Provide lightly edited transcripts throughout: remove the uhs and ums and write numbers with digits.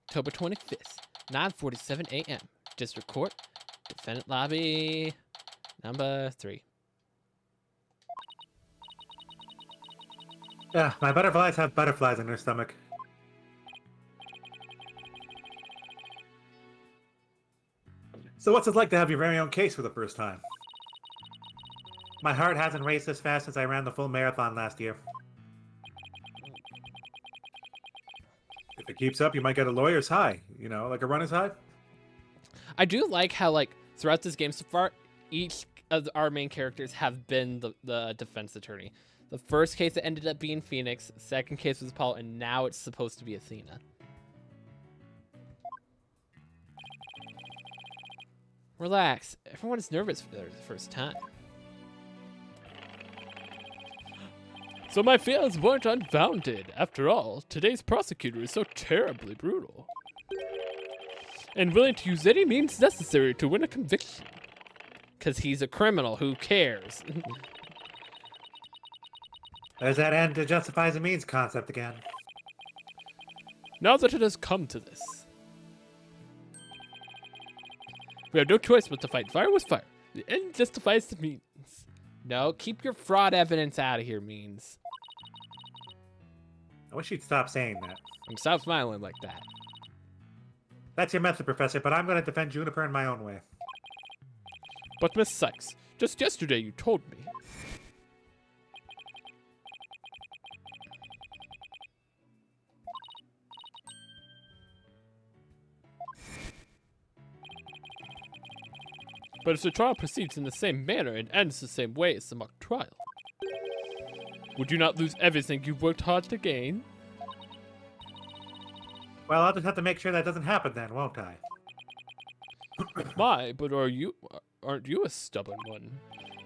October 25th, 9:47 a.m. District Court, Defendant Lobby, number 3. Yeah, my butterflies have butterflies in their stomach. So what's it like to have your very own case for the first time? My heart hasn't raced as fast as I ran the full marathon last year. If it keeps up, you might get a lawyer's high. You know, like a runner's high. I do like how, like, throughout this game so far, each of our main characters have been the defense attorney. The first case that ended up being Phoenix, second case was Paul, and now it's supposed to be Athena. Relax. Everyone is nervous for the first time. So my fears weren't unfounded. After all, today's prosecutor is so terribly brutal. And willing to use any means necessary to win a conviction. Because he's a criminal, who cares? There's that end to justifies the means concept again. Now that it has come to this, we have no choice but to fight fire with fire. The end justifies the means. No, keep your fraud evidence out of here, means. I wish you'd stop saying that. And stop smiling like that. That's your method, Professor, but I'm going to defend Juniper in my own way. But Miss Sykes, just yesterday you told me. But if the trial proceeds in the same manner and ends the same way as the mock trial, would you not lose everything you've worked hard to gain? Well, I'll just have to make sure that doesn't happen then, won't I? My, but aren't you a stubborn one?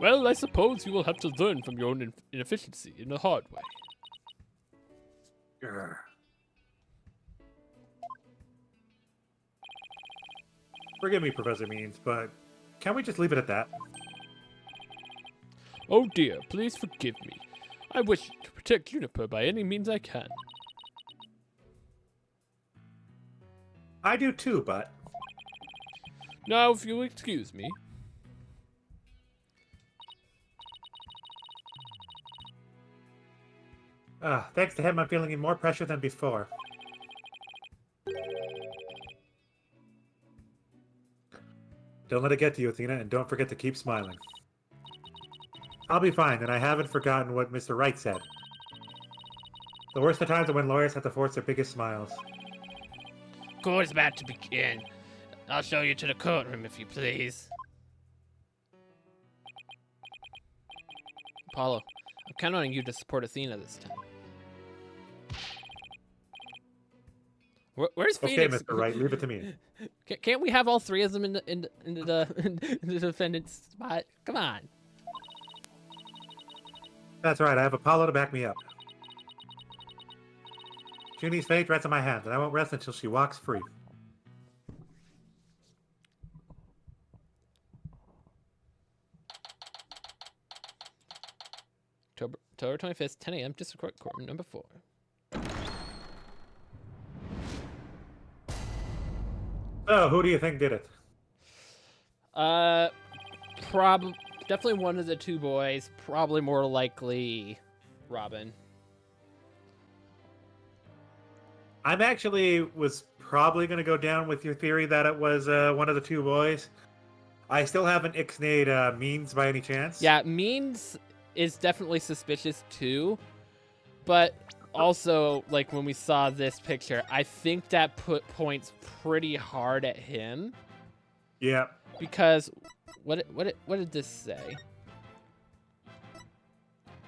Well, I suppose you will have to learn from your own inefficiency in a hard way. Grr. Forgive me, Professor Means, but can we just leave it at that? Oh dear, please forgive me. I wish to protect Juniper by any means I can. I do too, but... Now, if you'll excuse me. Thanks to him, I'm feeling more pressure than before. Don't let it get to you, Athena, and don't forget to keep smiling. I'll be fine, and I haven't forgotten what Mr. Wright said. The worst of times are when lawyers have to force their biggest smiles. Court is about to begin. I'll show you to the courtroom, if you please. Apollo, I'm counting on you to support Athena this time. Where's Phoenix? Okay, Mr. Wright, leave it to me. Can't we have all three of them in the defendant's spot? Come on. That's right, I have Apollo to back me up. Junie's fate rests in my hands, and I won't rest until she walks free. October 25th, 10 a.m., District Court, Courtroom number 4. So, who do you think did it? Definitely one of the two boys. Probably more likely Robin. I'm actually was probably going to go down with your theory that it was one of the two boys. I still haven't ixnayed Means by any chance. Yeah, Means is definitely suspicious too, but also, like, when we saw this picture, I think that put points pretty hard at him. Yeah. Because what did this say?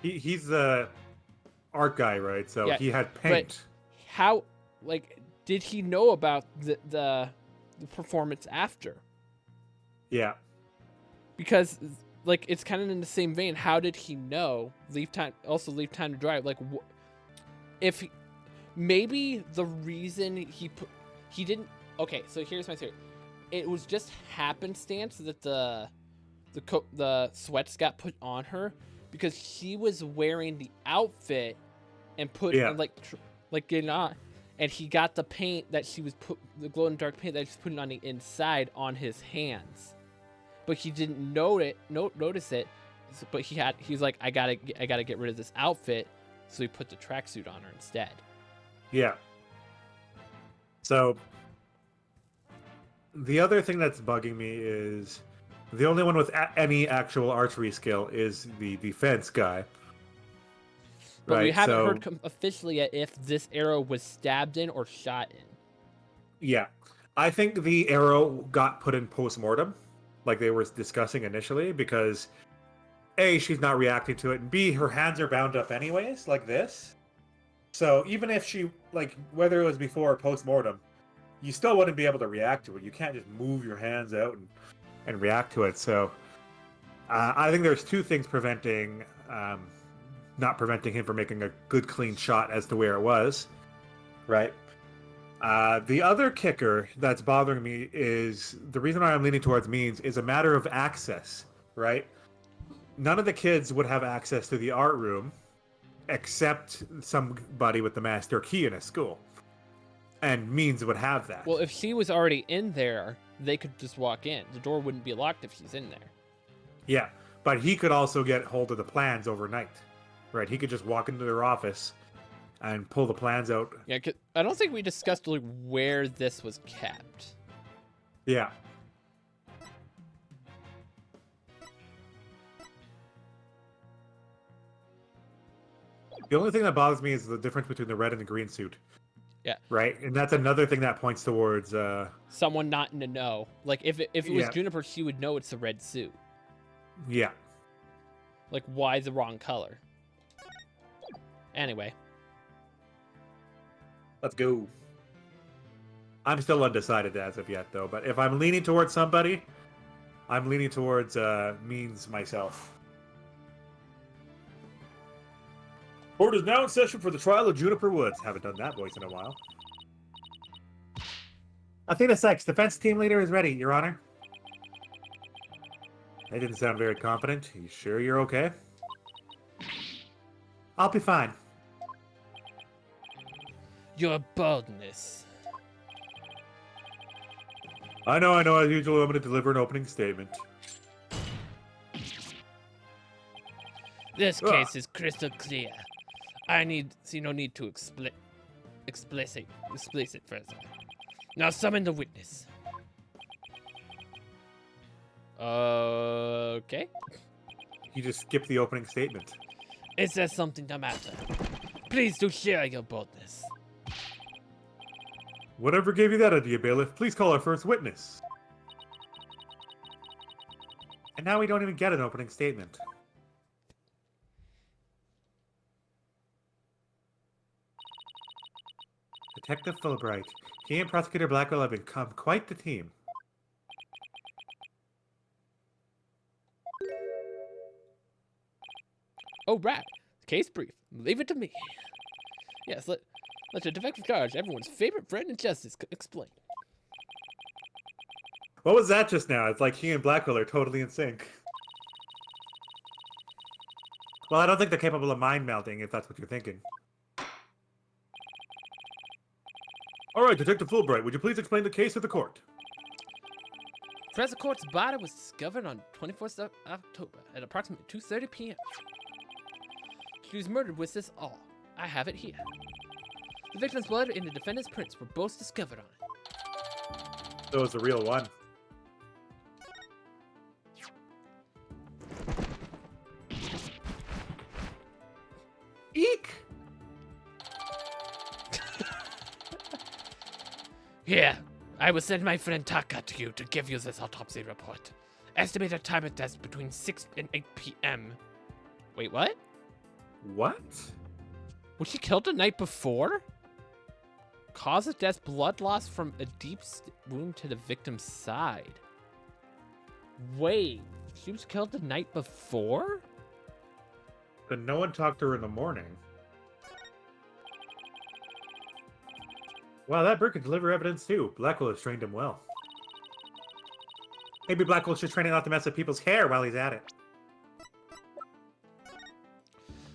He's the art guy, right? So Yeah, he had paint. But how, like, did he know about the performance after? Yeah. Because, like, it's kind of in the same vein. How did he know? Leave time to dry. Like, if maybe the reason he didn't. Okay, so here's my theory. It was just happenstance that the sweats got put on her because she was wearing the outfit and put Yeah. and like getting on, and he got the paint that the glow in the dark paint that she was putting on the inside on his hands, but he didn't notice it. But he's like, I gotta get rid of this outfit, so he put the tracksuit on her instead. Yeah. So the other thing that's bugging me is the only one with any actual archery skill is the defense guy. But we haven't so, heard officially yet if this arrow was stabbed in or shot in. Yeah. I think the arrow got put in post-mortem, like they were discussing initially, because A, she's not reacting to it, and B, her hands are bound up anyways, like this. So even if she, like, whether it was before or post-mortem, you still wouldn't be able to react to it. You can't just move your hands out and react to it. So I think there's two things not preventing him from making a good, clean shot as to where it was, right? The other kicker that's bothering me is the reason why I'm leaning towards means is a matter of access, right? None of the kids would have access to the art room except somebody with the master key in a school. And Means would have that. Well, if she was already in there, they could just walk in. The door wouldn't be locked if she's in there. Yeah, but he could also get hold of the plans overnight, right? He could just walk into their office and pull the plans out. Yeah, 'cause I don't think we discussed like where this was kept. Yeah. The only thing that bothers me is the difference between the red and the green suit. Yeah. Right? And that's another thing that points towards... someone not in the know. Like, if it was Yeah. Juniper, she would know it's the red suit. Yeah. Like, why the wrong color? Anyway. Let's go. I'm still undecided as of yet, though. But if I'm leaning towards somebody, I'm leaning towards Means myself. Court is now in session for the trial of Juniper Woods. Haven't done that voice in a while. Athena Sykes, defense team leader, is ready, Your Honor. That didn't sound very confident. You sure you're okay? I'll be fine. Your boldness. I know. As usual, I'm going to deliver an opening statement. This case is crystal clear. I see no need to explicit further. Now summon the witness. Okay. You just skipped the opening statement. Is there something the matter? Please do share your boldness. Whatever gave you that idea, bailiff? Please call our first witness. And now we don't even get an opening statement. Detective Fulbright. He and Prosecutor Blackwell have become quite the team. Oh, right. Case brief. Leave it to me. Yes, let the defective charge, everyone's favorite friend in justice, explain. What was that just now? It's like he and Blackwell are totally in sync. Well, I don't think they're capable of mind melding, if that's what you're thinking. All right, Detective Fulbright, would you please explain the case to the court? Professor Court's body was discovered on 24th of October at approximately 2:30 p.m. She was murdered with this all. I have it here. The victim's blood and the defendant's prints were both discovered on it. So it's the real one. Eek! Here, I will send my friend Taka to you to give you this autopsy report. Estimated time of death between 6 and 8 p.m. Wait, what? What? Was she killed the night before? Cause of death, blood loss from a deep wound to the victim's side. Wait, she was killed the night before? But no one talked to her in the morning. Wow, that bird can deliver evidence too. Blackwell has trained him well. Maybe Blackwell should train him not to mess with people's hair while he's at it.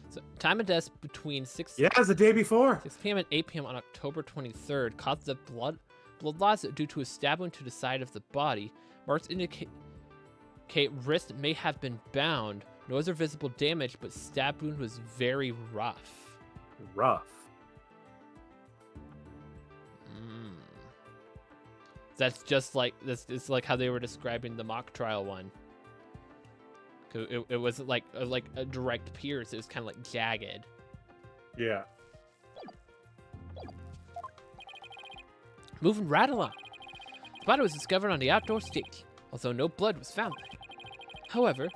So, Time of death between 6 Yeah, it's the day before. 6 p.m. and 8 p.m. on October 23rd. Cause of blood loss due to a stab wound to the side of the body. Marks indicate wrist may have been bound. No other visible damage, but stab wound was very rough. Rough. That's just like this. It's like how they were describing the mock trial one. It wasn't like a direct pierce. It was kind of like jagged. Yeah. Moving right along. The body was discovered on the outdoor stage, although no blood was found there. However,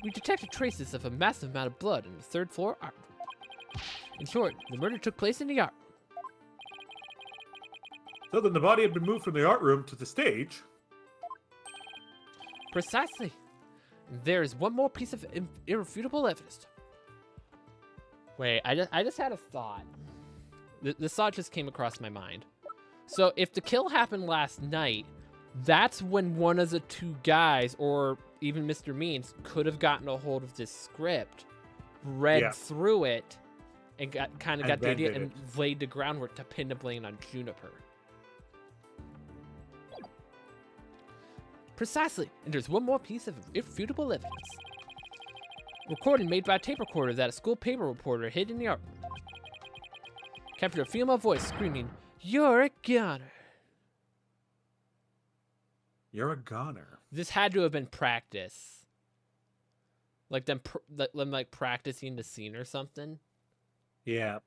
we detected traces of a massive amount of blood in the third floor art room. In short, the murder took place in the art room. So then the body had been moved from the art room to the stage. Precisely. There is one more piece of irrefutable evidence. Wait, I just had a thought. This thought just came across my mind. So if the kill happened last night, that's when one of the two guys, or even Mr. Means, could have gotten a hold of this script, read through it, and got the idea and laid the groundwork to pin the blame on Juniper. Precisely, and there's one more piece of irrefutable evidence. Recording made by a tape recorder that a school paper reporter hid in the art room. Captured a female voice screaming, "You're a goner." You're a goner. This had to have been practice. Like them like practicing the scene or something. Yeah.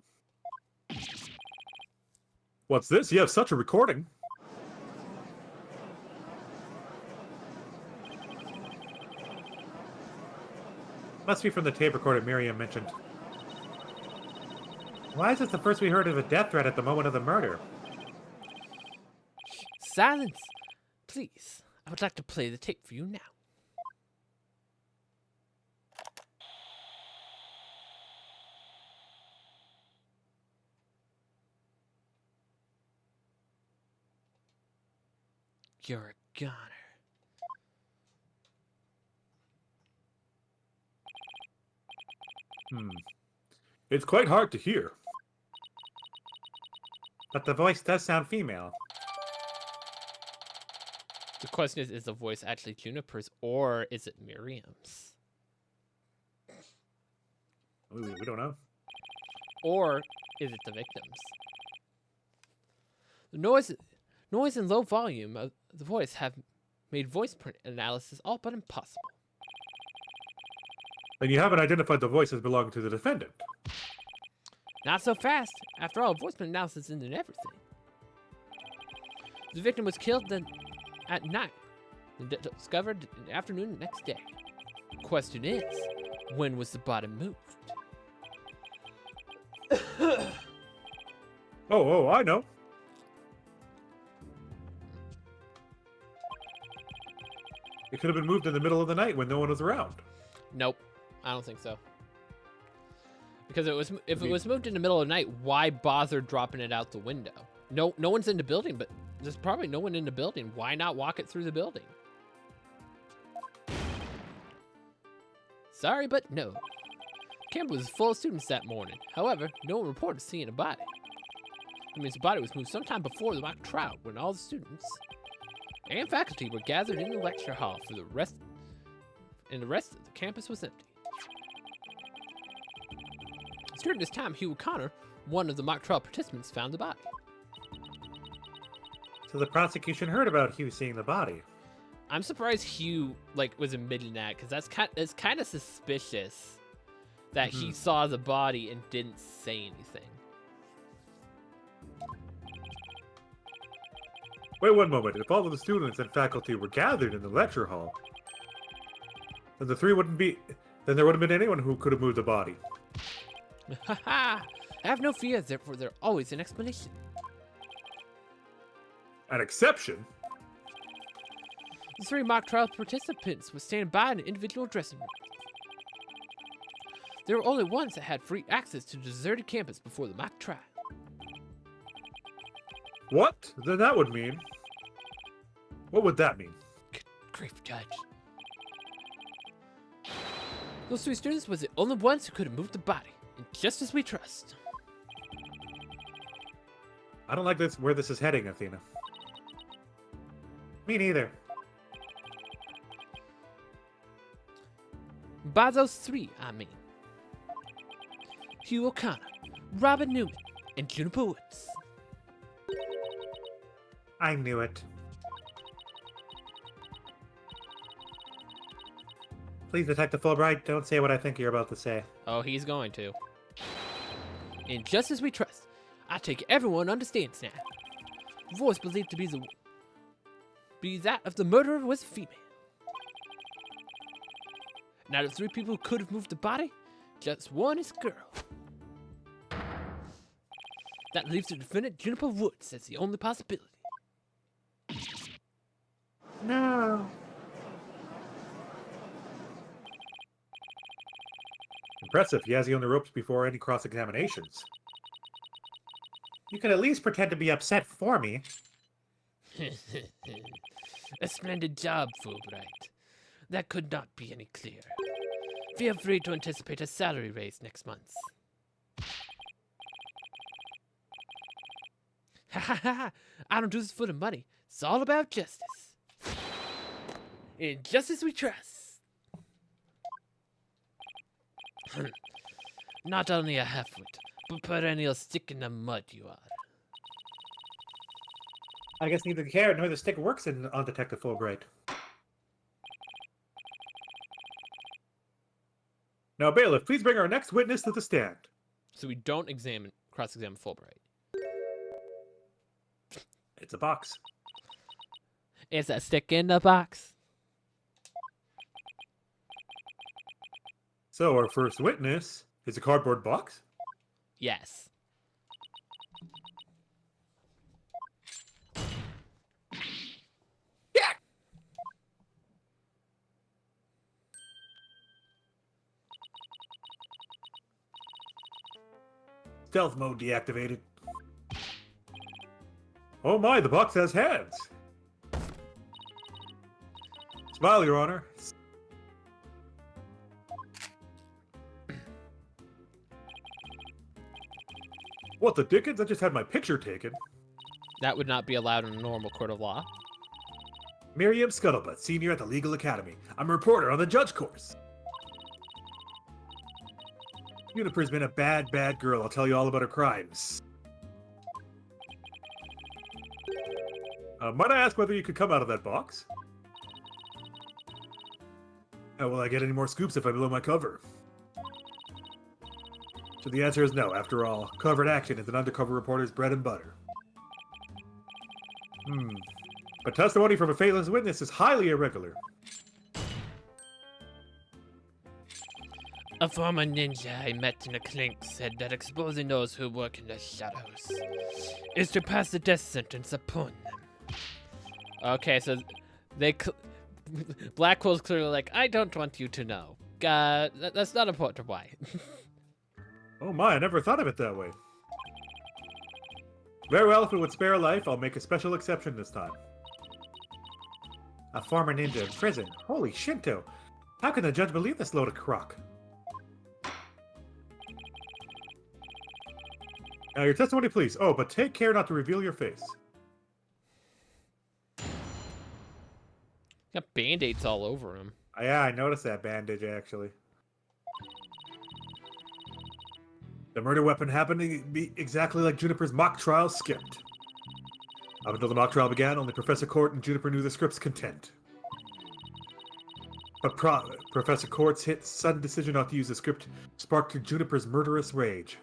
What's this? You have such a recording. Must be from the tape recorder Miriam mentioned. Why is this the first we heard of a death threat at the moment of the murder? Silence! Please, I would like to play the tape for you now. You're a goner. It's quite hard to hear. But the voice does sound female. The question is the voice actually Juniper's or is it Miriam's? Ooh, we don't know. Or is it the victim's? The noise and low volume of the voice have made voice print analysis all but impossible. And you haven't identified the voice as belonging to the defendant. Not so fast. After all, voice print analysis isn't everything. The victim was killed at night and discovered in the afternoon the next day. Question is, when was the body moved? Oh, I know. It could have been moved in the middle of the night when no one was around. Nope, I don't think so. Because if it was moved in the middle of the night, why bother dropping it out the window? No one's in the building, but there's probably no one in the building. Why not walk it through the building? Sorry, but no. Camp was full of students that morning. However, no one reported seeing a body. That means the body was moved sometime before the mock trial, when all the students and faculty were gathered in the lecture hall for the rest of the campus was empty. During this time, Hugh O'Connor, one of the mock trial participants, found the body. So the prosecution heard about Hugh seeing the body. I'm surprised Hugh was admitting that, because that's kind of suspicious that he saw the body and didn't say anything. Wait one moment. If all of the students and faculty were gathered in the lecture hall, then there wouldn't have been anyone who could have moved the body. Haha! Have no fear, therefore there's always an explanation. An exception? The 3 mock trial participants were standing by in an individual dressing room. They were only ones that had free access to the deserted campus before the mock trial. What? Then that would mean... What would that mean? Good grief, Judge. Those 3 students was the only ones who could have moved the body. Just as we trust. I don't like this where this is heading, Athena. Me neither. By those three, I mean. Hugh O'Connor, Robin Newman, and Juniper Woods. I knew it. Please, Detective Fulbright, don't say what I think you're about to say. Oh, he's going to. And just as we trust, I take everyone understands now. Voice believed to be that of the murderer was female. Now the three people who could have moved the body, just one is a girl. That leaves the defendant Juniper Woods as the only possibility. No. Impressive. He has you on the ropes before any cross-examinations. You can at least pretend to be upset for me. A splendid job, Fulbright. That could not be any clearer. Feel free to anticipate a salary raise next month. Ha ha ha! I don't do this for the money. It's all about justice. In justice we trust. Not only a half-wit, but perennial stick in the mud you are. I guess neither the carrot nor the stick works on Detective Fulbright. Now, bailiff, please bring our next witness to the stand. So we don't cross-examine Fulbright. It's a box. Is that stick in the box? So, our first witness is a cardboard box? Yes. Yeah! Stealth mode deactivated. Oh my, the box has hands! Smile, Your Honor. What the dickens? I just had my picture taken. That would not be allowed in a normal court of law. Miriam Scuttlebutt, senior at the Legal Academy. I'm a reporter on the judge course. Juniper's been a bad girl. I'll tell you all about her crimes. Might I ask whether you could come out of that box? Will I get any more scoops if I blow my cover? So the answer is no. After all, covert action is an undercover reporter's bread and butter. But testimony from a faceless witness is highly irregular. A former ninja I met in a clink said that exposing those who work in the shadows is to pass the death sentence upon them. Okay, so Blackwell's clearly like, I don't want you to know. That's not important. Why? Oh my, I never thought of it that way. Very well, if it would spare a life, I'll make a special exception this time. A former ninja in prison. Holy Shinto! How can the judge believe this load of crock? Now, your testimony, please. Oh, but take care not to reveal your face. Got band-aids all over him. Yeah, I noticed that bandage, actually. The murder weapon happened to be exactly like Juniper's mock trial script. Up until the mock trial began, only Professor Court and Juniper knew the script's content. But Professor Court's sudden decision not to use the script sparked Juniper's murderous rage.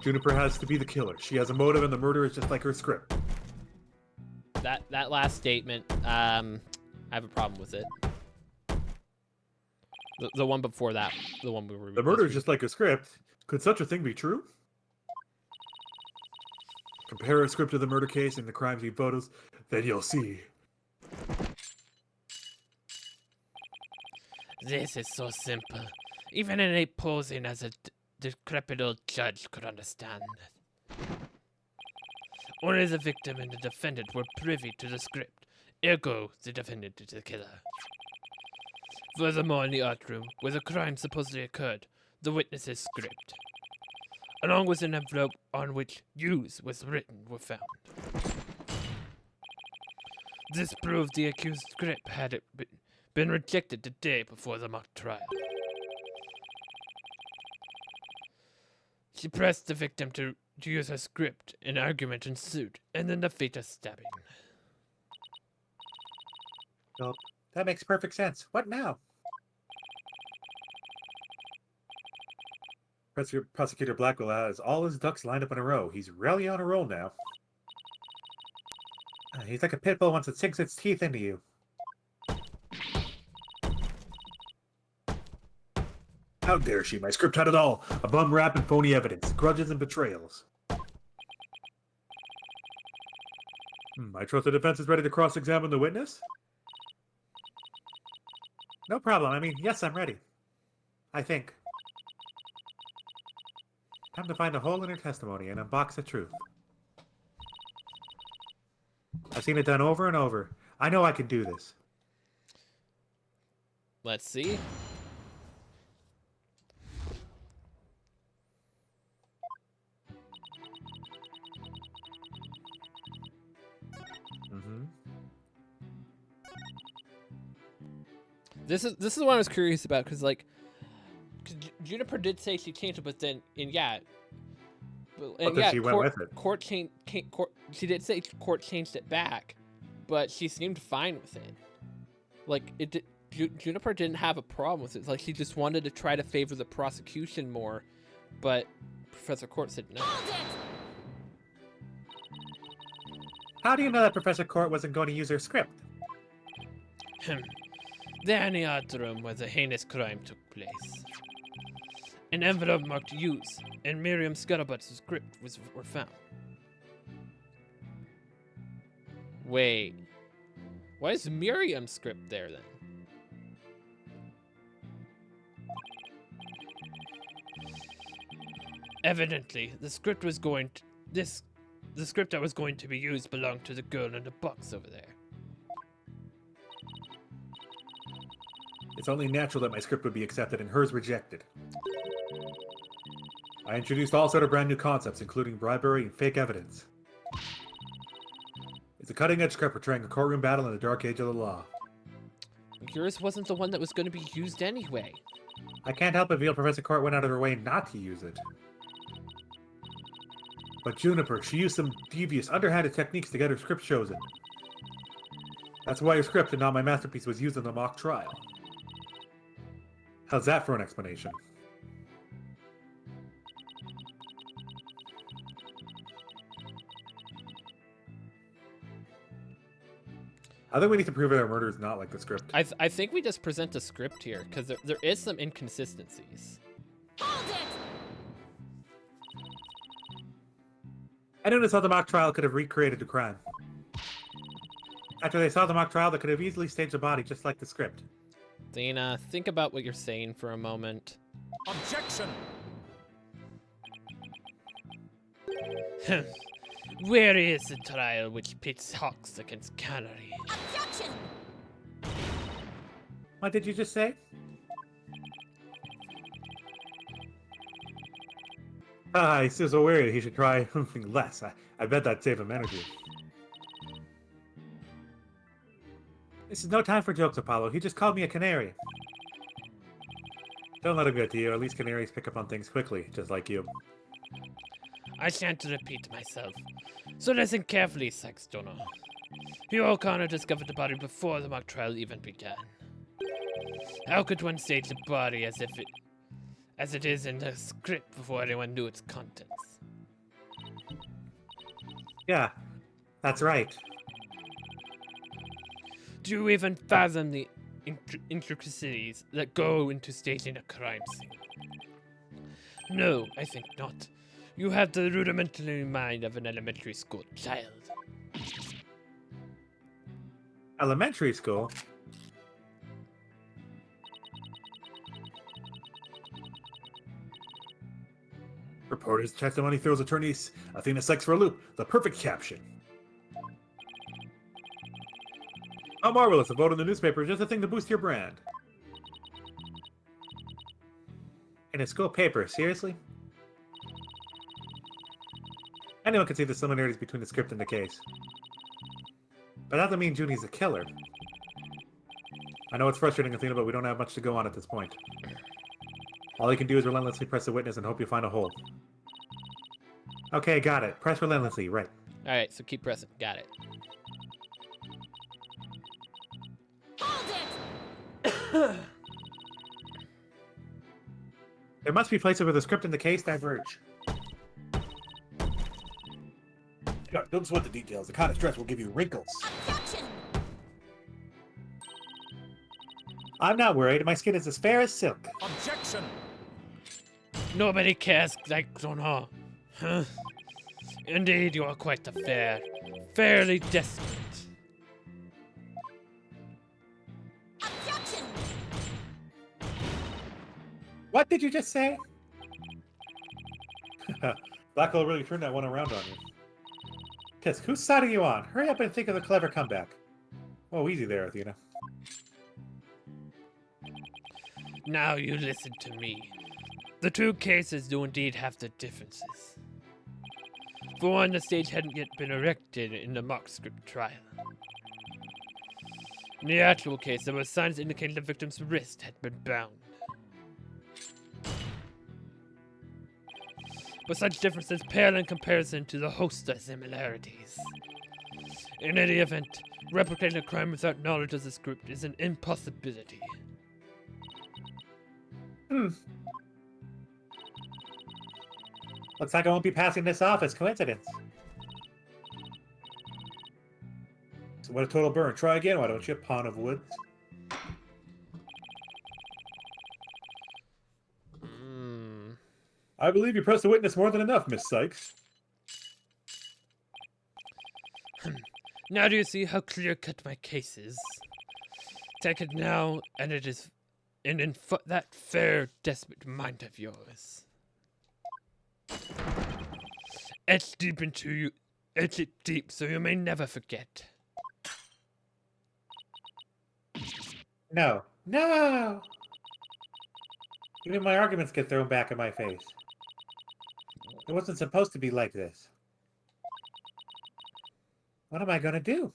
Juniper has to be the killer. She has a motive, and the murder is just like her script. That last statement, I have a problem with it. The one before that, the one we were. The murder is just like a script. Could such a thing be true? Compare a script to the murder case and the crime scene photos, then you'll see. This is so simple. Even an ape posing as a decrepit old judge could understand it. Only the victim and the defendant were privy to the script. Ergo, the defendant is the killer. Furthermore, in the art room, where the crime supposedly occurred, the witness's script, along with an envelope on which "use" was written, were found. This proved the accused's script had been rejected the day before the mock trial. She pressed the victim to use her script. An argument ensued, and then the fatal stabbing. Well, that makes perfect sense. What now? Prosecutor Blackwell has all his ducks lined up in a row. He's really on a roll now. He's like a pit bull once it sinks its teeth into you. How dare she? My script had it all. A bum rap and phony evidence, grudges and betrayals. I trust the defense is ready to cross-examine the witness? No problem. I mean, yes, I'm ready. I think. Time to find a hole in her testimony and unbox the truth. I've seen it done over and over. I know I can do this. Let's see. This is what I was curious about, because like, Juniper did say she changed it, but then She went with it. Court she did say court changed it back, but she seemed fine with it. Like Juniper didn't have a problem with it. It's like she just wanted to try to favor the prosecution more, but Professor Court said no. How do you know that Professor Court wasn't going to use her script? The Aniat room where the heinous crime took place. An envelope marked "use" and Miriam Scuttlebutt's script were found. Wait. Why is Miriam's script there then? Evidently, the script that was going to be used belonged to the girl in the box over there. It's only natural that my script would be accepted and hers rejected. I introduced all sort of brand new concepts, including bribery and fake evidence. It's a cutting-edge script portraying a courtroom battle in the dark age of the law. Yours wasn't the one that was going to be used anyway. I can't help but feel Professor Court went out of her way not to use it. But Juniper, she used some devious, underhanded techniques to get her script chosen. That's why her script and not my masterpiece was used in the mock trial. How's that for an explanation? I think we need to prove that our murder is not like the script. I think we just present a script here, because there is some inconsistencies. Hold it! Anyone who saw the mock trial could have recreated the crime. After they saw the mock trial, they could have easily staged the body just like the script. Dana, think about what you're saying for a moment. Objection! Where is the trial which pits Hawks against Canary? Objection! What did you just say? He's still so worried he should try something less. I bet that'd save him energy. This is no time for jokes, Apollo. He just called me a canary. Don't let him get to you. At least canaries pick up on things quickly, just like you. I shan't repeat myself. So listen carefully, Saxtono. Hugh O'Connor discovered the body before the mock trial even began. How could one stage the body as it is in the script before anyone knew its contents? Yeah, that's right. Do you even fathom the intricacies that go into staging a crime scene? No, I think not. You have the rudimentary mind of an elementary school child. Elementary school? Reporter's testimony throws attorneys Athena Sykes for a loop. The perfect caption. How marvelous! A vote in the newspaper is just a thing to boost your brand. In a school paper, seriously? Anyone can see the similarities between the script and the case. But that doesn't mean Junie's a killer. I know it's frustrating, Athena, but we don't have much to go on at this point. All you can do is relentlessly press the witness and hope you find a hole. Okay, got it. Press relentlessly, right. Alright, so keep pressing. Got it. Hold it! There must be places where the script and the case diverge. Don't sweat the details. The kind of stress will give you wrinkles. Objection! I'm not worried. My skin is as fair as silk. Objection! Nobody cares like Donha. Huh? Indeed, you are quite the fair. Fairly desperate. Objection! What did you just say? Black Hole really turned that one around on you. Tisk, whose side are you on? Hurry up and think of a clever comeback. Oh, easy there, Athena. Now you listen to me. The two cases do indeed have their differences. For one, the stage hadn't yet been erected in the mock script trial. In the actual case, there were signs indicating the victim's wrist had been bound. But such differences pale in comparison to the host of similarities. In any event, replicating a crime without knowledge of the script is an impossibility. Looks like I won't be passing this off as coincidence. So what a total burn. Try again, why don't you, pawn of woods? I believe you pressed the witness more than enough, Miss Sykes. Now do you see how clear-cut my case is? Take it now, and it is that fair, desperate mind of yours. Etch it deep so you may never forget. No. No! Even my arguments get thrown back in my face. It wasn't supposed to be like this. What am I gonna do?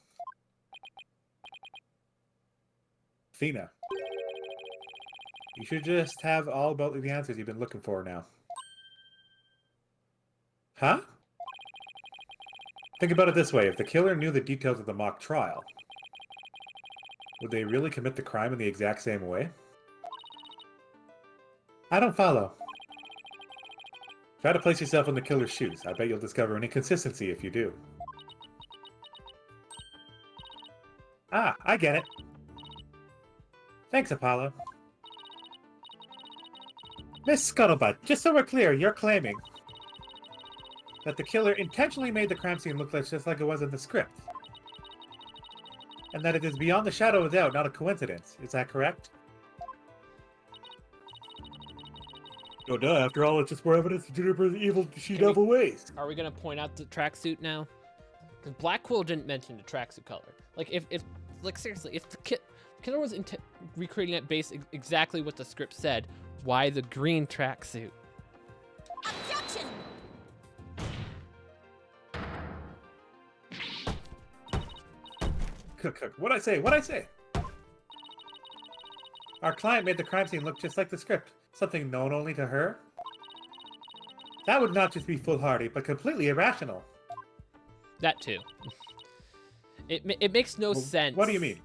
Athena. You should just have all about the answers you've been looking for now. Huh? Think about it this way. If the killer knew the details of the mock trial, would they really commit the crime in the exact same way? I don't follow. Try to place yourself in the killer's shoes. I bet you'll discover an inconsistency if you do. Ah, I get it. Thanks, Apollo. Miss Scuttlebutt, just so we're clear, you're claiming that the killer intentionally made the crime scene look just like it was in the script. And that it is beyond the shadow of doubt, not a coincidence. Is that correct? Oh, duh. After all, it's just more evidence of Juniper's evil she-devil ways. Are we gonna point out the tracksuit now? Because Black Quill didn't mention the tracksuit color. Like, if seriously, if the killer was recreating it based exactly what the script said, why the green tracksuit? Objection! What'd I say? What'd I say? Our client made the crime scene look just like the script. Something known only to her? That would not just be foolhardy, but completely irrational. That too. It makes no sense. What do you mean?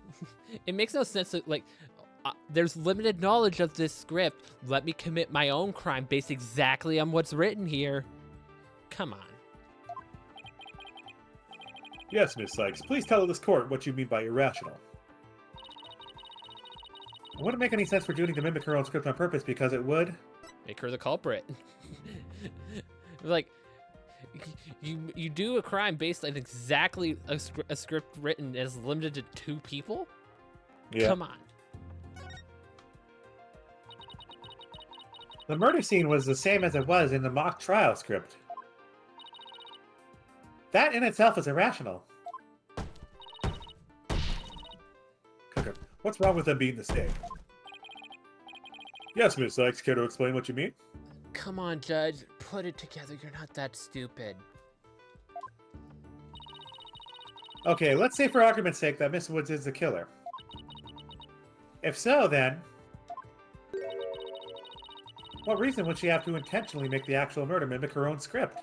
It makes no sense that, like, there's limited knowledge of this script. Let me commit my own crime based exactly on what's written here. Come on. Yes, Miss Sykes. Please tell this court what you mean by irrational. It wouldn't make any sense for Judy to mimic her own script on purpose because it would make her the culprit. Like, you do a crime based on exactly a script written as limited to 2 people? Yeah. Come on. The murder scene was the same as it was in the mock trial script. That in itself is irrational. Cooker, what's wrong with them being the same? Yes, Miss Sykes, care to explain what you mean? Come on, Judge. Put it together. You're not that stupid. Okay, let's say for argument's sake that Miss Woods is the killer. If so, then... what reason would she have to intentionally make the actual murder mimic her own script?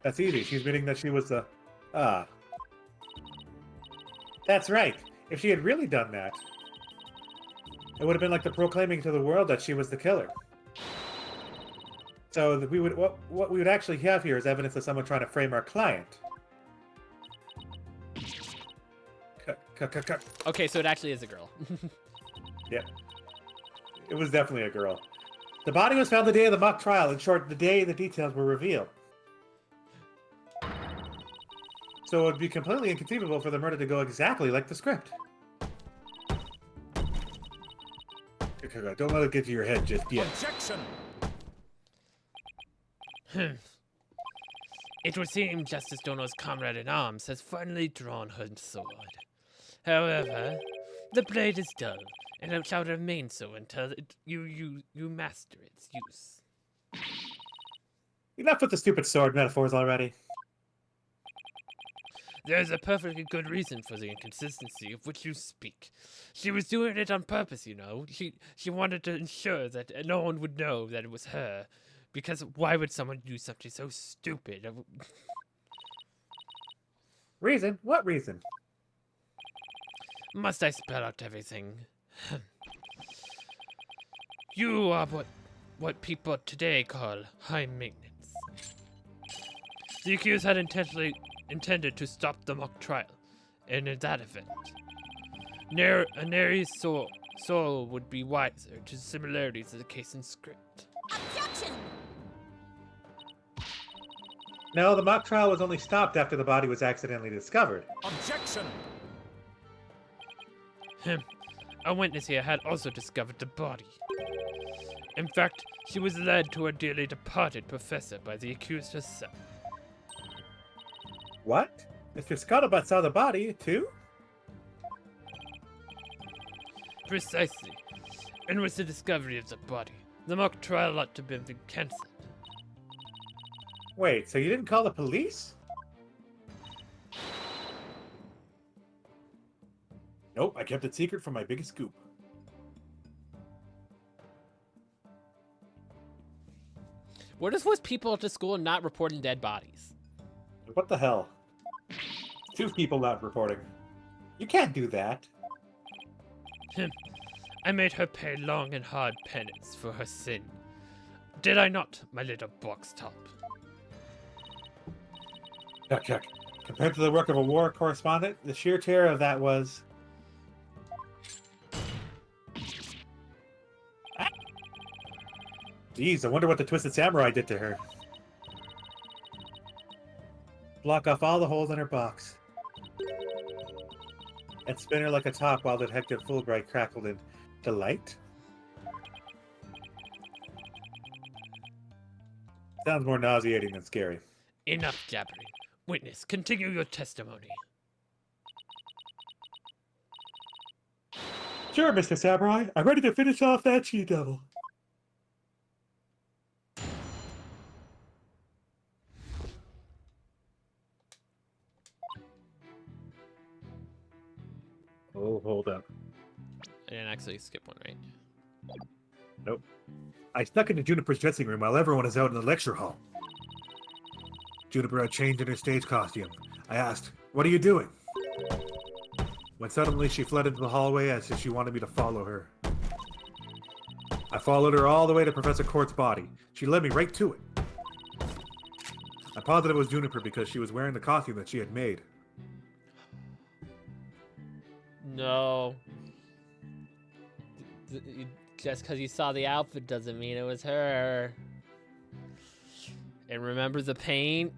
That's easy. She's admitting that she was the... Ah. That's right. If she had really done that, it would have been like the proclaiming to the world that she was the killer. So we would what we would actually have here is evidence of someone trying to frame our client. Cut. Okay, so it actually is a girl. Yeah. It was definitely a girl. The body was found the day of the mock trial. In short, the day the details were revealed. So it would be completely inconceivable for the murder to go exactly like the script. Don't let it get to your head just yet. Objection! It would seem Justice Dono's comrade-in-arms has finally drawn her sword. However, the blade is dull, and it shall remain so until you master its use. Enough with the stupid sword metaphors already. There's a perfectly good reason for the inconsistency of which you speak. She was doing it on purpose, you know. She wanted to ensure that no one would know that it was her. Because why would someone do something so stupid? Reason? What reason? Must I spell out everything? You are what people today call high maintenance. The accused had intended to stop the mock trial, and in that event, a nary soul would be wiser to similarities of the case in script. Objection! No, the mock trial was only stopped after the body was accidentally discovered. Objection! A witness here had also discovered the body. In fact, she was led to a dearly departed professor by the accused herself. What? Mr. Scuttlebutt saw the body, too? Precisely. And with the discovery of the body, the mock trial ought to have been cancelled. Wait, so you didn't call the police? Nope, I kept it secret from my biggest scoop. What is with people at the school not reporting dead bodies? What the hell? 2 people not reporting. You can't do that. I made her pay long and hard penance for her sin. Did I not, my little box top? Check. Compared to the work of a war correspondent, the sheer terror of that was... Geez, I wonder what the Twisted Samurai did to her. Block off all the holes in her box. And spin her like a top while Detective Fulbright crackled in delight? Sounds more nauseating than scary. Enough jabbering. Witness, continue your testimony. Sure, Mr. Samurai. I'm ready to finish off that she-devil. Oh, hold up. I didn't actually skip one, right? Nope. I snuck into Juniper's dressing room while everyone is out in the lecture hall. Juniper had changed in her stage costume. I asked, "What are you doing?" When suddenly she fled into the hallway as if she wanted me to follow her. I followed her all the way to Professor Court's body. She led me right to it. I'm positive it was Juniper because she was wearing the costume that she had made. No. Just because you saw the outfit doesn't mean it was her. And remember the paint?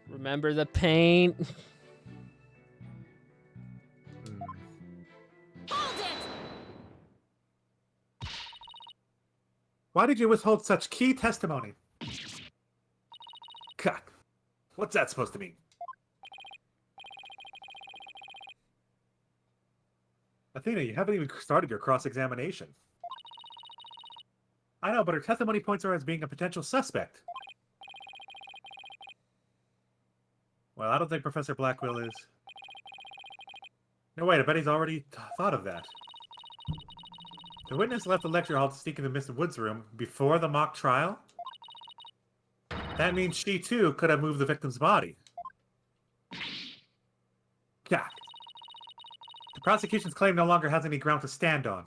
Remember the paint? Hold it! Why did you withhold such key testimony? God, what's that supposed to mean? Athena, you haven't even started your cross-examination. I know, but her testimony points her as being a potential suspect. Well, I don't think Professor Blackwell is... No, wait, I bet he's already thought of that. The witness left the lecture hall to sneak into Miss Wood's room before the mock trial? That means she, too, could have moved the victim's body. Yeah. The prosecution's claim no longer has any ground to stand on.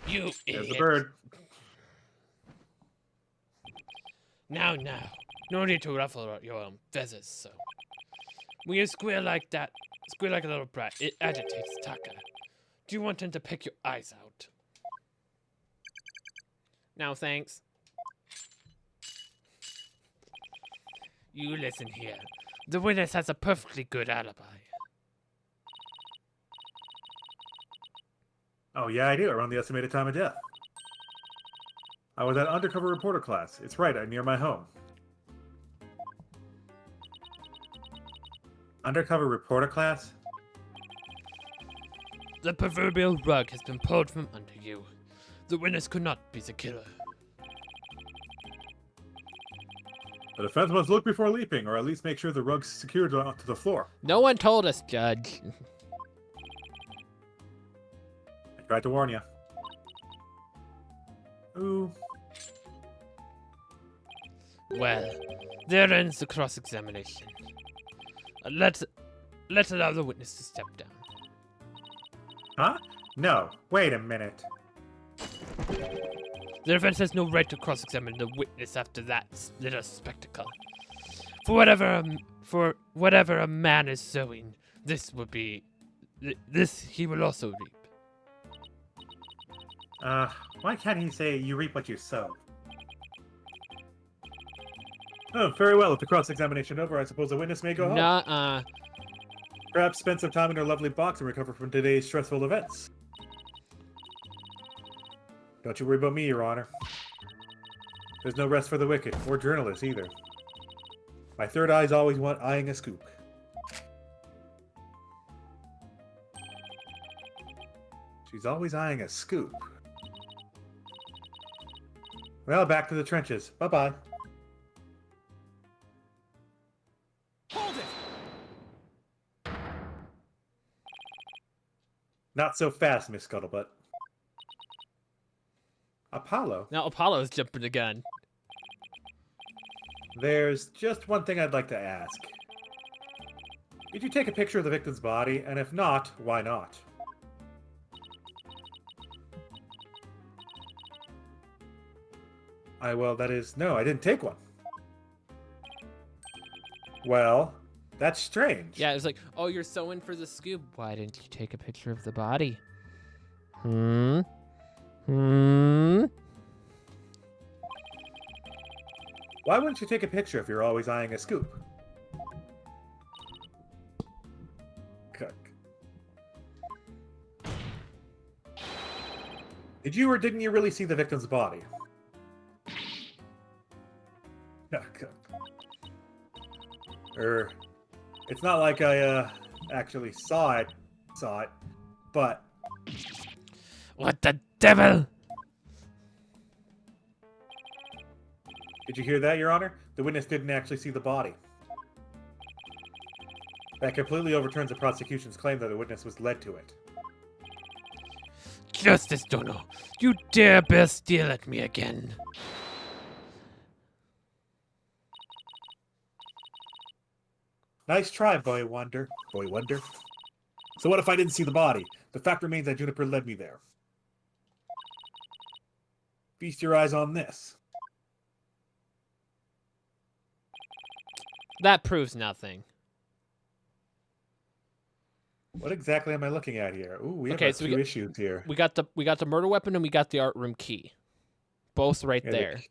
You There's the idiot. bird. Now. No need to ruffle your feathers, so. When you squeal like that, squeal like a little brat, it agitates Taka. Do you want him to pick your eyes out? No, thanks. You listen here. The witness has a perfectly good alibi. Oh, yeah, I do. Around the estimated time of death. I was at undercover reporter class. It's right near my home. Undercover reporter class? The proverbial rug has been pulled from under you. The witness could not be the killer. The defense must look before leaping, or at least make sure the rug's secured to the floor. No one told us, Judge. I tried to warn you. Ooh. Well, there ends the cross-examination. Let's allow the witness to step down. Huh? No. Wait a minute. The defense has no right to cross-examine the witness after that little spectacle. For whatever a man is sowing, this he will also reap. Why can't he say you reap what you sow? Oh, very well. With the cross-examination over, I suppose the witness may go home. Nuh-uh. Perhaps spend some time in her lovely box and recover from today's stressful events. Don't you worry about me, Your Honor. There's no rest for the wicked, or journalists either. My third eye's always eyeing a scoop. She's always eyeing a scoop. Well, back to the trenches. Bye-bye. Hold it! Not so fast, Miss Scuttlebutt. Apollo? Now Apollo's jumping the gun. There's just one thing I'd like to ask. Did you take a picture of the victim's body? And if not, why not? No, I didn't take one. Well, that's strange. Yeah, it was like, oh, you're sewing for the scoop. Why didn't you take a picture of the body? Why wouldn't you take a picture if you're always eyeing a scoop? Cook. Did you or didn't you really see the victim's body? Cook. It's not like I actually saw it, but... What the devil? Did you hear that, Your Honor? The witness didn't actually see the body. That completely overturns the prosecution's claim that the witness was led to it. Justice Dono, you dare bear steel at me again. Nice try, Boy Wonder. So what if I didn't see the body? The fact remains that Juniper led me there. Feast your eyes on this. That proves nothing. What exactly am I looking at here? Ooh, we have a few issues here. We got the murder weapon and we got the art room key. Both right there.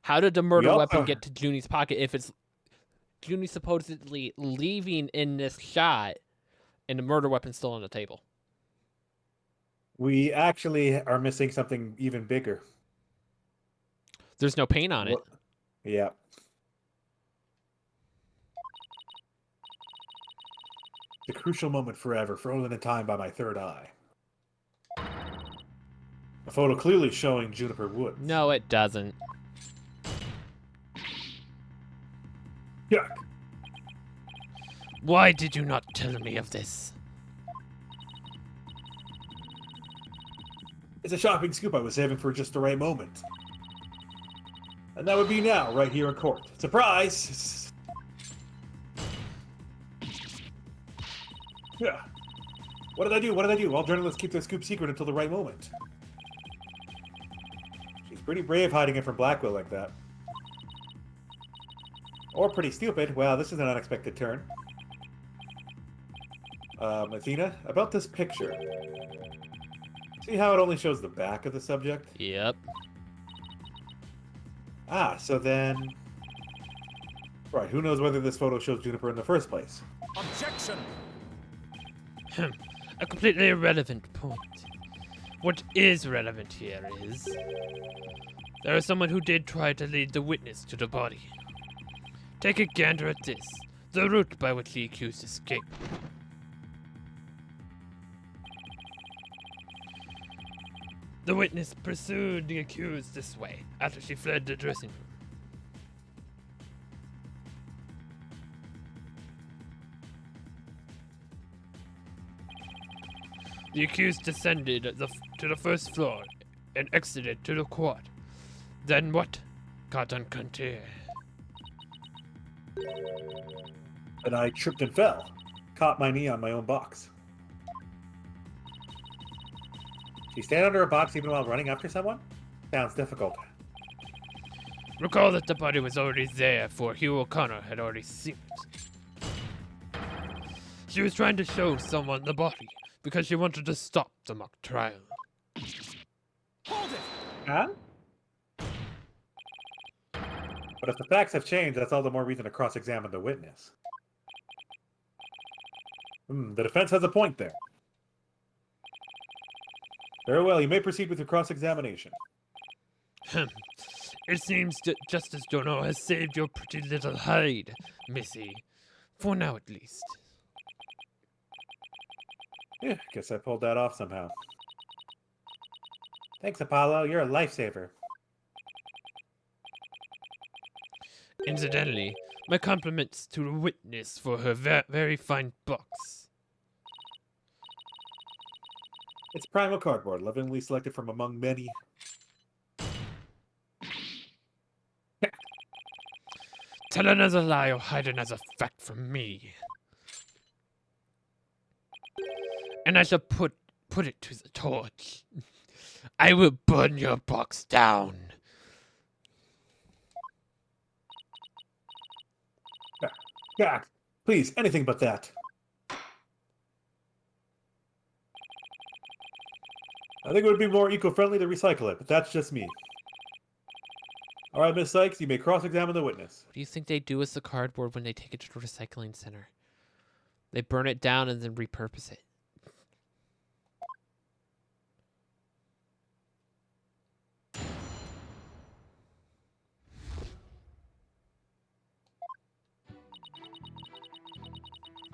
How did the murder weapon get to Junie's pocket if it's Junie supposedly leaving in this shot and the murder weapon's still on the table? We actually are missing something even bigger. There's no paint on it. Yeah. The crucial moment forever, frozen in time by my third eye. A photo clearly showing Juniper Woods. No, it doesn't. Yuck. Why did you not tell me of this? It's a shocking scoop I was saving for just the right moment. And that would be now, right here in court. Surprise! Yeah. What did I do? What did I do? All journalists keep their scoop secret until the right moment. She's pretty brave hiding it from Blackwell like that. Or pretty stupid. Well, this is an unexpected turn. Athena, about this picture. See how it only shows the back of the subject? Yep. Ah, so then... Right, who knows whether this photo shows Juniper in the first place? Objection! A completely irrelevant point. What is relevant here is... there is someone who did try to lead the witness to the body. Take a gander at this. The route by which the accused escaped. The witness pursued the accused this way after she fled the dressing room. The accused descended to the first floor and exited to the quad. Then what? Got uncontained. And I tripped and fell. Caught my knee on my own box. She stand under a box even while running after someone? Sounds difficult. Recall that the body was already there, for Hugh O'Connor had already seen it. She was trying to show someone the body because she wanted to stop the mock trial. Hold it! Huh? But if the facts have changed, that's all the more reason to cross-examine the witness. The defense has a point there. Very well, you may proceed with your cross-examination. It seems that Justice Dono has saved your pretty little hide, Missy. For now, at least. Yeah, guess I pulled that off somehow. Thanks, Apollo. You're a lifesaver. Incidentally, my compliments to the witness for her very fine box. It's primal cardboard, lovingly selected from among many. Tell another lie or hide another fact from me. And I shall put it to the torch. I will burn your box down. Yeah, please, anything but that. I think it would be more eco-friendly to recycle it, but that's just me. All right, Miss Sykes, you may cross-examine the witness. What do you think they do with the cardboard when they take it to the recycling center? They burn it down and then repurpose it.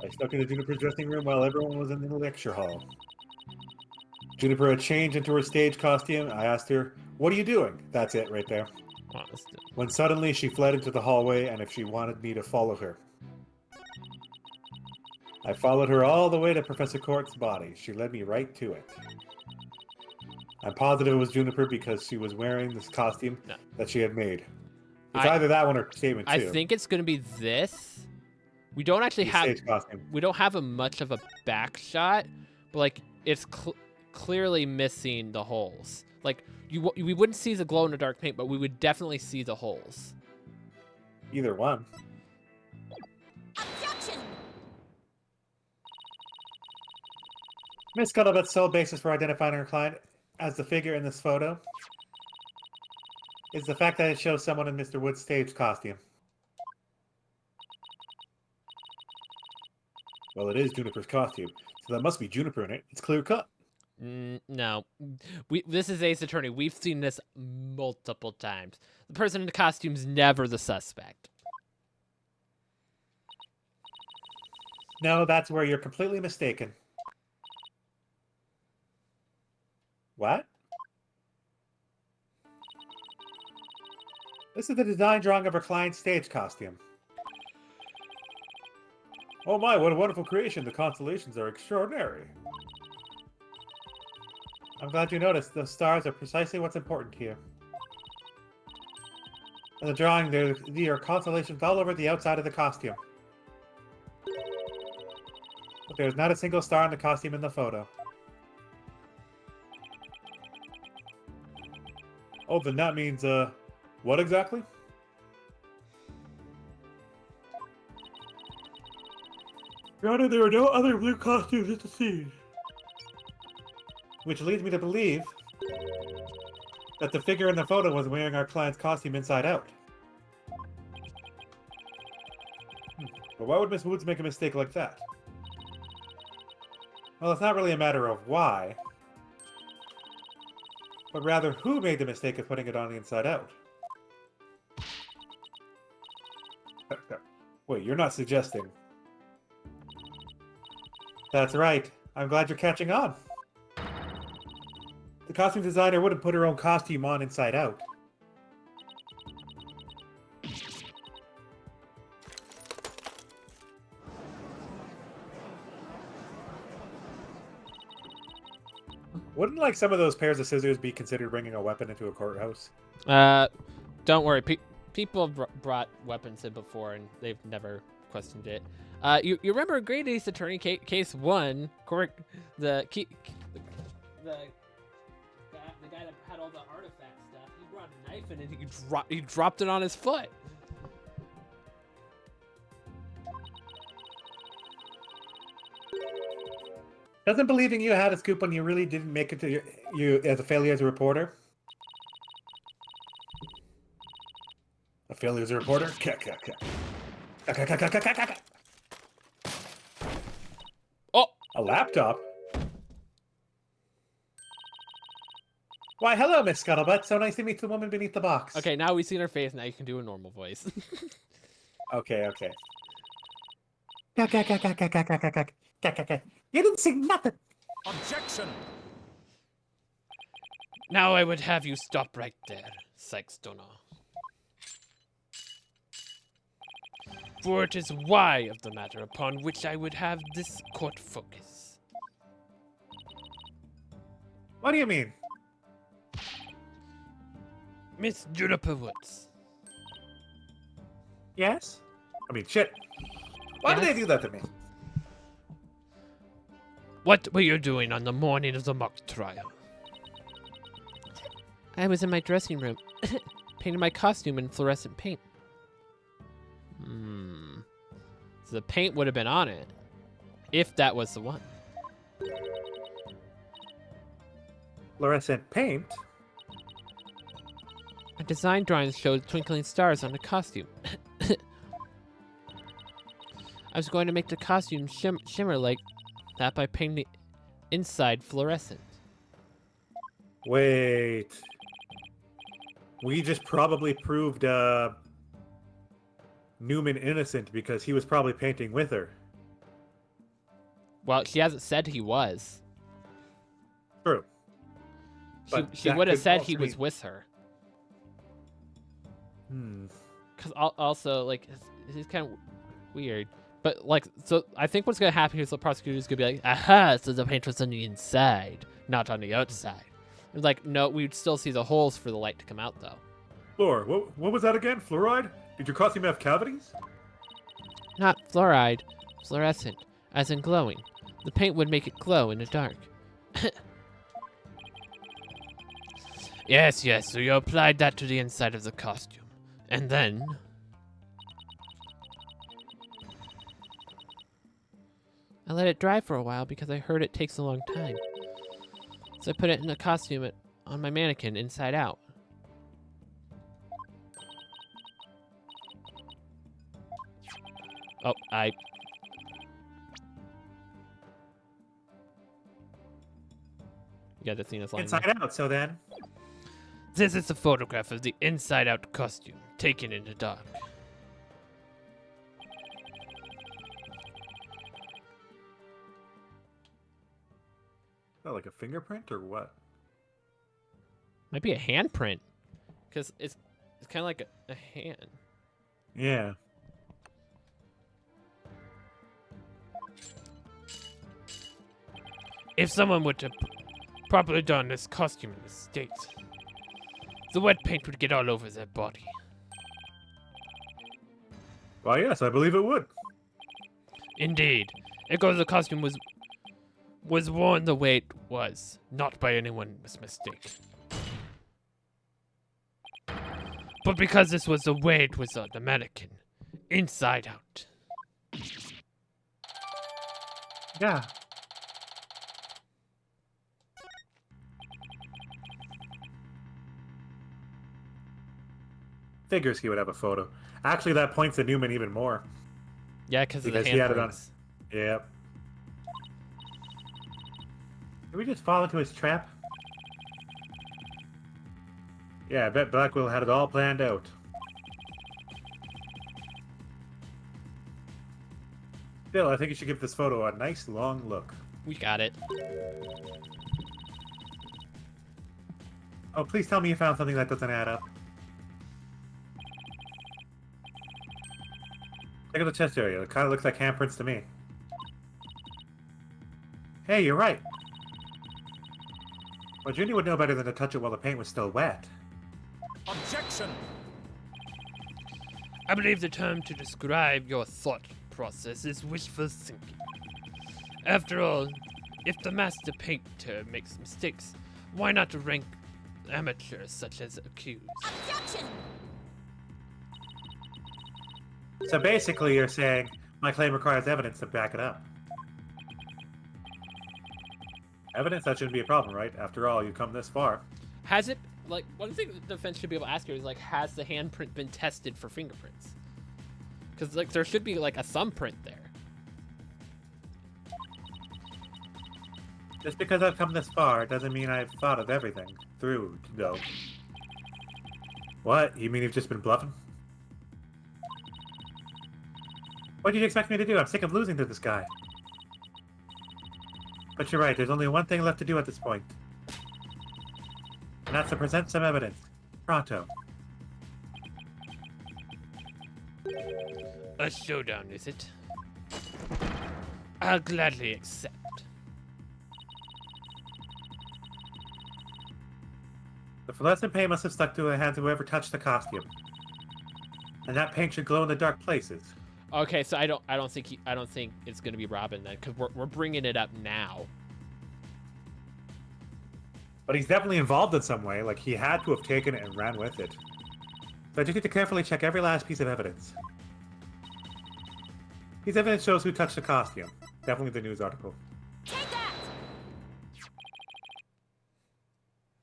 I snuck into Juniper's dressing room while everyone was in the lecture hall. Juniper had changed into her stage costume. I asked her, "What are you doing?" That's it right there. Honestly. When suddenly she fled into the hallway and if she wanted me to follow her. I followed her all the way to Professor Court's body. She led me right to it. I'm positive it was Juniper because she was wearing this costume that she had made. It's either that one or Statement 2. I think it's going to be this. We don't actually have a much of a back shot, but like it's clearly missing the holes. Like we wouldn't see the glow in the dark paint, but we would definitely see the holes. Either one. Objection! Miss Scuttlebutt's sole basis for identifying her client as the figure in this photo is the fact that it shows someone in Mr. Wood's stage costume. Well, it is Juniper's costume, so that must be Juniper in it. It's clear cut. No, this is Ace Attorney. We've seen this multiple times. The person in the costume's never the suspect. No, that's where you're completely mistaken. What? This is the design drawing of our client's stage costume. Oh my, what a wonderful creation. The constellations are extraordinary. I'm glad you noticed. The stars are precisely what's important here. In the drawing, there are constellations all over the outside of the costume. But there's not a single star in the costume in the photo. Oh, then that means, what exactly? Granted, there are no other blue costumes at the scene. Which leads me to believe that the figure in the photo was wearing our client's costume inside out. But why would Miss Woods make a mistake like that? Well, it's not really a matter of why, but rather who made the mistake of putting it on the inside out. Wait, you're not suggesting... That's right. I'm glad you're catching on. The costume designer wouldn't put her own costume on inside out. Wouldn't, like, some of those pairs of scissors be considered bringing a weapon into a courthouse? Don't worry. People have brought weapons in before, and they've never questioned it. You remember Great Ace Attorney Case 1? The guy that had all the artifact stuff. He brought a knife in and he dropped it on his foot. Doesn't believing you had a scoop when you really didn't make it to you as a failure as a reporter? A failure as a reporter? Oh! A laptop? Why, hello, Miss Scuttlebutt. So nice to meet the woman beneath the box. Okay, now we've seen her face. Now you can do a normal voice. Okay. You didn't see nothing. Objection! Now I would have you stop right there, Sykes-Donner. For it is why of the matter upon which I would have this court focus. What do you mean? Miss Juniper Woods. Yes? I mean, shit. Why did they do that to me? What were you doing on the morning of the mock trial? I was in my dressing room, painting my costume in fluorescent paint. So the paint would have been on it, if that was the one. Fluorescent paint? My design drawings showed twinkling stars on the costume. I was going to make the costume shimmer like that by painting the inside fluorescent. Wait. We just probably proved Newman innocent because he was probably painting with her. Well, she hasn't said he was. True. She would have said he was with her. Because also, like, it's kind of weird. But, like, so I think what's going to happen here is the prosecutor's going to be like, aha, so the paint was on the inside, not on the outside. And like, no, we'd still see the holes for the light to come out, though. Floor, what was that again? Fluoride? Did your costume have cavities? Not fluoride, fluorescent, as in glowing. The paint would make it glow in the dark. Yes, so you applied that to the inside of the costume. And then... I let it dry for a while because I heard it takes a long time. So I put it in the costume on my mannequin inside out. Oh, You got to see this line. Inside out, so then. This is a photograph of the inside-out costume, taken in the dark. What, like a fingerprint or what? Might be a handprint, because it's kind of like a hand. Yeah. If someone would have properly done this costume in the States, the wet paint would get all over their body. Why, yes, I believe it would. Indeed. It goes the costume was worn the way it was, not by anyone's mistake. But because this was the way it was on the mannequin, inside out. Yeah. Figures he would have a photo. Actually, that points to Newman even more. Yeah, because of the Because he had it on. handprints. Yep. Did we just fall into his trap? Yeah, I bet Blackwell had it all planned out. Still, I think you should give this photo a nice long look. We got it. Oh, please tell me you found something that doesn't add up. Look at the chest area. It kind of looks like handprints to me. Hey, you're right. Well, Junie would know better than to touch it while the paint was still wet. Objection! I believe the term to describe your thought process is wishful thinking. After all, if the master painter makes mistakes, why not rank amateurs such as accused? Objection! So basically, you're saying my claim requires evidence to back it up. Evidence? That shouldn't be a problem, right? After all, you've come this far. Has it, like, one thing the defense should be able to ask here is, like, has the handprint been tested for fingerprints? Because, like, there should be, like, a thumbprint there. Just because I've come this far doesn't mean I've thought of everything through, though. What? You mean you've just been bluffing? What did you expect me to do? I'm sick of losing to this guy. But you're right, there's only one thing left to do at this point. And that's to present some evidence. Pronto. A showdown, is it? I'll gladly accept. The fluorescent paint must have stuck to the hands of whoever touched the costume. And that paint should glow in the dark places. Okay, so I don't think it's gonna be Robin then, because we're bringing it up now. But he's definitely involved in some way, like he had to have taken it and ran with it. So I just need to carefully check every last piece of evidence. These evidence shows who touched the costume. Definitely the news article. Take that!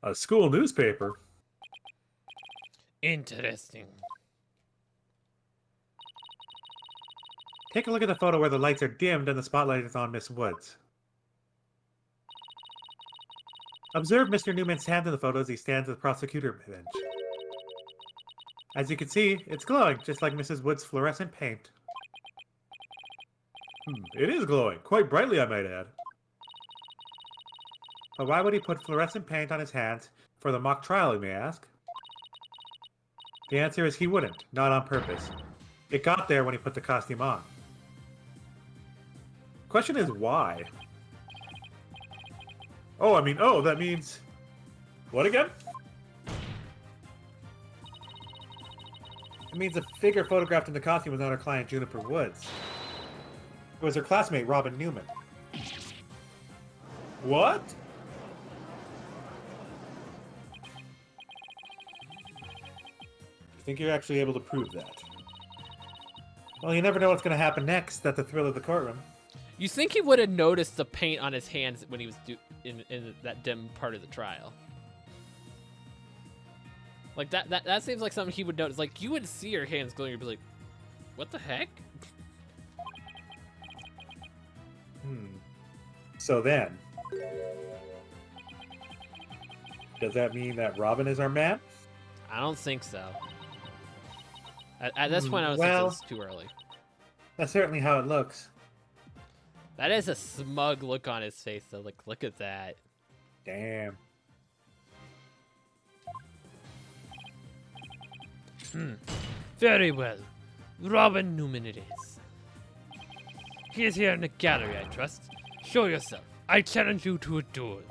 A school newspaper? Interesting. Take a look at the photo where the lights are dimmed and the spotlight is on Miss Woods. Observe Mr. Newman's hand in the photo as he stands at the prosecutor bench. As you can see, it's glowing, just like Mrs. Woods' fluorescent paint. It is glowing, quite brightly I might add. But why would he put fluorescent paint on his hands for the mock trial, you may ask? The answer is he wouldn't, not on purpose. It got there when he put the costume on. Question is why? Oh, that means... What again? It means the figure photographed in the costume was not her client, Juniper Woods. It was her classmate, Robin Newman. What? You think you're actually able to prove that? Well, you never know what's going to happen next at the thrill of the courtroom. You think he would have noticed the paint on his hands when he was in that dim part of the trial? Like that seems like something he would notice. Like you would see your hands glowing, you'd be like, "What the heck?" So then, does that mean that Robin is our man? I don't think so. At this point, I don't think it's too early. That's certainly how it looks. That is a smug look on his face, though. Like, look at that. Damn. Very well. Robin Newman it is. He is here in the gallery, I trust. Show yourself. I challenge you to a duel.